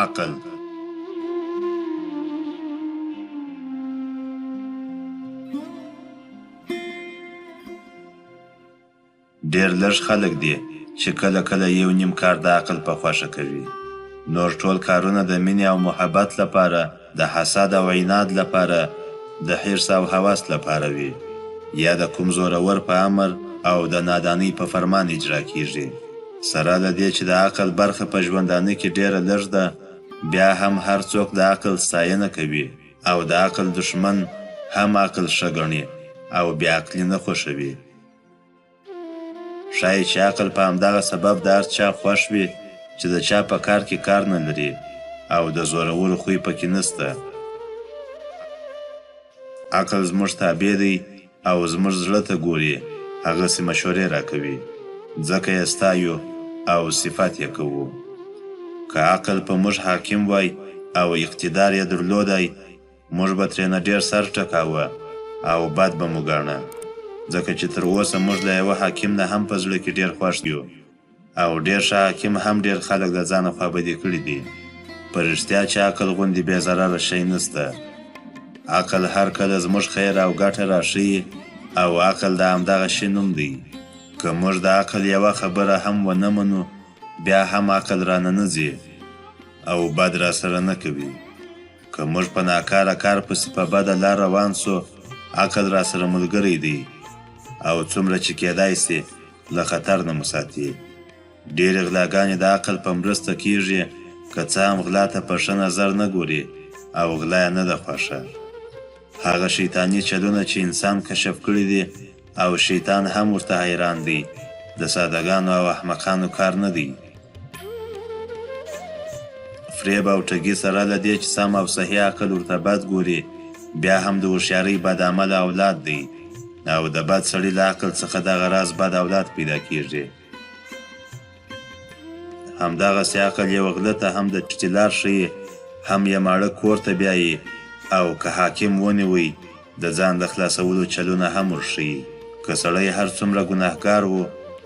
عقل. ډېر لږ خلک دي چې کله کله یو نیم کار د عقل په خوښه کوي. نور ټول کارونه د مینې او محبت لپاره، د حسد او عناد لپاره، د حرص او هوس لپاره وي، یا د کوم زورور په امر او د نادانۍ په فرمان اجرا کیږي. سره له دې چې د عقل برخه په ژوندانه کې ډېره لږ ده، بیا هم هر څوک د عقل ستاینه کوي او د عقل دشمن هم عقل ښه ګڼي او بې عقلي نه خوښوي. ښایي چې عقل په همدغه سبب د هر چا خوښ وي چې د چا په کار کې کار نه لري او د زورولو خوی پکې نسته. عقل زموږ تابع دی او زموږ زړه ته ګوري، هغسې مشورې راکوي، ځکه یې ستایو او صفت یې کوو. که عقل په موږ حاکم وای او اقتدار یې درلودی، موږ به ترېنه ډېر سر ټکاوه او بد به مو ګاڼه، ځکه چې تر اوسه موږ له یوه حاکم نه هم په زړه کې ډېر خوښ یو او ډېر ښه حاکم هم ډېر خلک د ځانه خوابدي کړي دي. په رښتیا چې عقل غوندې بې ضرره شی نسته. عقل هر کله زموږ خیر او ګټه راښیي او عقل د همدغه شي نوم دی. که موږ د عقل یوه خبره هم ونه منو، بیا هم عقل رانه نه ځي او بد را سره نه کوي. که موږ په ناکاره کار پسې په بده لار روان سو، عقل را سره ملګری دی او څومره چې کېدای سي له خطر نه مو ساتي. ډېرې غلاګانې د عقل په مرسته کیږي، که څه هم غلا ته په ښه نظر نه ګوري او غلا یې نه ده خوښه. هغه شیطاني چلونه چې انسان کشف کړي دي او شیطان هم ورته حیران دی، د سادهګانو او احمقانو کار نه دی. فریب او ټګي سره له دې چې سم او صحیح عقل ورته بد ګوري، بیا هم د هوښیارۍ بد عمله اولاد دی او د بد سړي له عقل څخه دغه راز بد اولاد پیدا کیږي. همدغسې عقل یوه غله ته هم د ټیټې لار ښیي، هم یې ماړه کور ته بیایي، او که حاکم ونیوی د ځان د خلاصولو چلونه هم ورښیي. که سړی هر څومره ګناهګار و،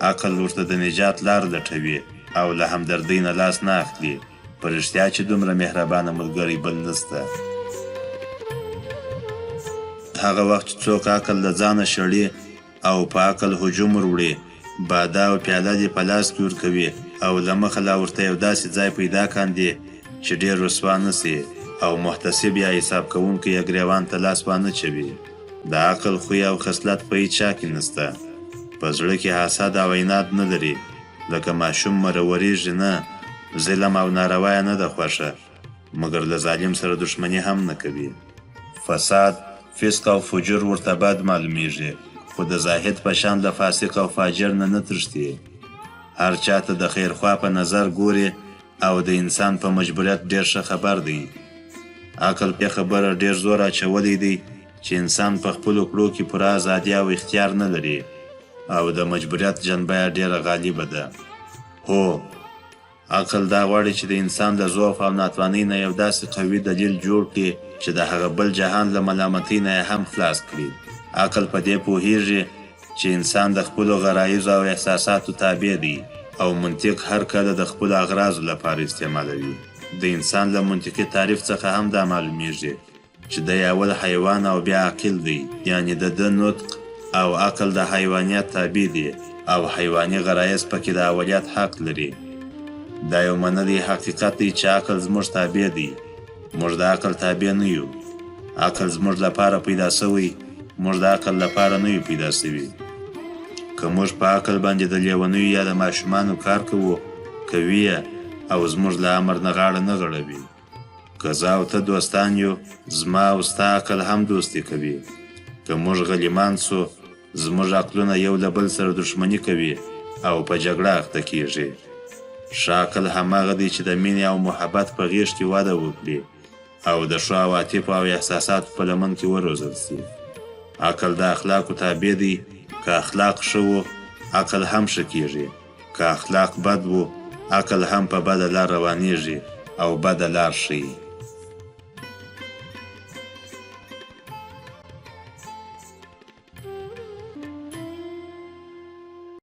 عقل ورته د نجات لار لټوي او له همدردۍ نه لاس نه اخلي. په رښتیا چې دومره مهربانه ملګری بل نسته. هغه وخت چې څوک عقل له ځانه شړي او په عقل هجوم وروړي، باده او پیاله دې په لاس کې ورکوي او له مخه لا ورته یو داسې ځای پیدا کاندي چې ډېر رسوا نه سي او محتسب یا حساب کوونکی یې ګریوان ته لاس وانه چوي. د عقل خوی او خصلت په هیڅ چا کې نسته. په زړه کې حسد او عناد نه لري، لکه ماشوم مرورېږي نه، ظلم او ناروا یې نه ده خوښه، مګر له ظالم سره دښمني هم نه کوي. فساد، فسق او فجور ورته بد معلومیږي، خو د زاهد په شان له فاسق او فاجر نه تښتي. هر چاته د خیرخوا په نظر ګوري او د انسان په مجبوریت ډېر ښه خبر دی. عقل په خبره ډېر زور اچولی دی چې انسان په خپلو کړو کې پوره ازادي او اختیار نه لري او د مجبوریت جنبه یې ډېره غالبه ده. هو، عقل دا غواړي چې د انسان د ضعف او ناتوانۍ نه یو داسې قوي دلیل جوړ کړي چې د هغه بل جهان له ملامتۍ نه یې هم خلاص کړي. عقل په دې پوهیږي چې انسان د خپلو غرایزو او احساساتو تابع دی او منطق هر کله د خپلو اغراضو لپاره استعمالوي. د انسان له منطقي تعریف څخه هم دا معلومیږي چې دی اول حیوان او بیا عاقل دی، یعنی د ده نطق او عقل د حیوانیت تابع دی او حیواني غرایز پکې د اولیت حق لري. دا یو منلی حقیقت دی چې عقل زموږ تابع دی، موږ د عقل تابع نه یو. عقل زموږ لپاره پیدا سوی، موږ د عقل لپاره نه یو پیدا سوي. که موږ په عقل باندې د لیونیو یا د ماشومانو کار کوو، کوي یې او زموږ له امر نه غاړه نه غړوي. که زه او ته دوستان یو، زما او ستا عقل هم دوستي کوي. که موږ غلیمان سو، زموږ عقلونه یو له بل سره دښمني کوي او په جګړه اخته کیږي. ښه عقل هماغه دی چې د مینې او محبت په غېږ کې وده وکړي او د ښو عواطفو او احساساتو په لمن کې وروزل سي. عقل د اخلاقو تابع دی. که اخلاق ښه و، عقل هم ښه کیږي. که اخلاق بد و، عقل هم په بده لار روانیږي او بده لار ښیي.